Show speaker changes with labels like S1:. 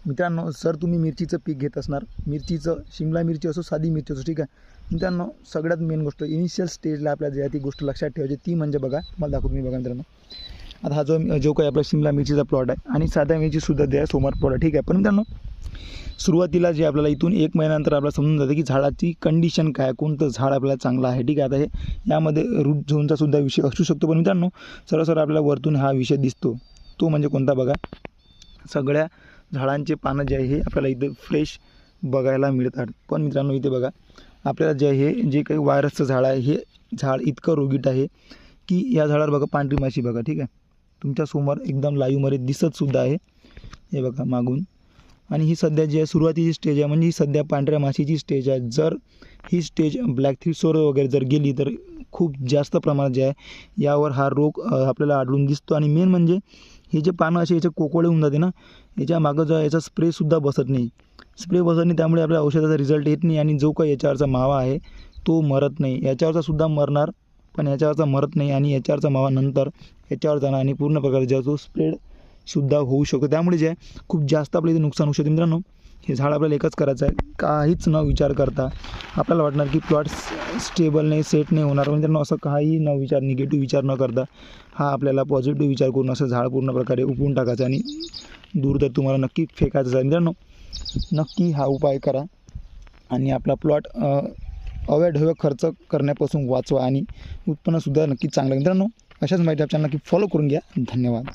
S1: मित्रांनो, सर तुम्ही मिरचीचं पीक घेत असणार, मिरचीचं शिमला मिरची असो साधी मिरची असो, ठीक आहे मित्रांनो. सगळ्यात मेन गोष्ट इनिशियल स्टेजला आपल्याला ज्या ती गोष्ट लक्षात ठेवायची ती म्हणजे बघा, मला दाखवतो मी बघा मित्रांनो. आता हा जो काही आपला शिमला मिरचीचा प्लॉट आहे आणि साध्या मिरचीसुद्धा द्या समोर प्लॉट आहे, ठीक आहे. पण मित्रांनो, सुरुवातीला जे आपल्याला इथून 1 महिन्यानंतर आपल्याला समजून जातं की झाडाची कंडिशन काय, कोणतं झाड आपल्याला चांगलं आहे, ठीक आहे. आता हे यामध्ये रूट झोनचा सुद्धा विषय असू शकतो. पण मित्रांनो, सरळ आपल्याला वरतून हा विषय दिसतो, तो म्हणजे कोणता बघा. सगळ्या झाडांचे पानं जे आहे हे आपल्याला इथं फ्रेश बघायला मिळतात. पण मित्रांनो, इथे बघा आपल्याला जे काही व्हायरसचं झाड आहे, हे झाड इतकं रोगीट आहे की या झाडावर बघा पांढरी माशी बघा, ठीक आहे. तुमच्यासमोर एकदम लाईव्हमध्ये दिसतसुद्धा आहे, हे बघा मागून. आणि ही सध्या जी आहे सुरुवातीची स्टेज आहे, म्हणजे ही सध्या पांढऱ्या माशीची स्टेज आहे. जर ही स्टेज ब्लॅक थ्रिप्सवर वगैरे जर गेली तर खूप जास्त प्रमाणात जे आहे यावर हा रोग आपल्याला आढळून दिसतो. आणि मेन म्हणजे हे जे पानं असे याचे कोकोळे होऊन जाते ना, याच्या मागं जो याचा स्प्रेसुद्धा बसत नाही, त्यामुळे आपल्या औषधाचा रिझल्ट येत नाही. आणि जो काही याच्यावरचा मावा आहे तो मरत नाही. याच्यावरचा सुद्धा मरणार, पण याच्यावरचा मरत नाही. आणि याच्यावरचा मावा नंतर याच्यावर जाणार आणि पूर्ण प्रकारे जो स्प्रेडसुद्धा होऊ शकतो. त्यामुळे जे आहे खूप जास्त आपल्या इथे नुकसान होऊ शकते. मित्रांनो, हे झाड आपल्याला एकच करायचं आहे, काहीच न विचार करता. आपल्याला वाटणार की प्लॉट स्टेबल नाही, सेट नाही होणार, पण त्यांना असं काही न विचार, निगेटिव्ह विचार न करता हा आपल्याला पॉझिटिव्ह विचार करून असं झाड पूर्ण प्रकारे उपवून टाकायचं आणि दूर तर तुम्हाला नक्की फेकायचं आहे. मित्रांनो, नक्की हा उपाय करा आणि आपला प्लॉट अवाढव्य खर्च करण्यापासून वाचवा आणि उत्पन्नसुद्धा नक्की चांगलं. मित्रांनो, अशाच माहिती आपल्याला नक्की फॉलो करून घ्या. धन्यवाद.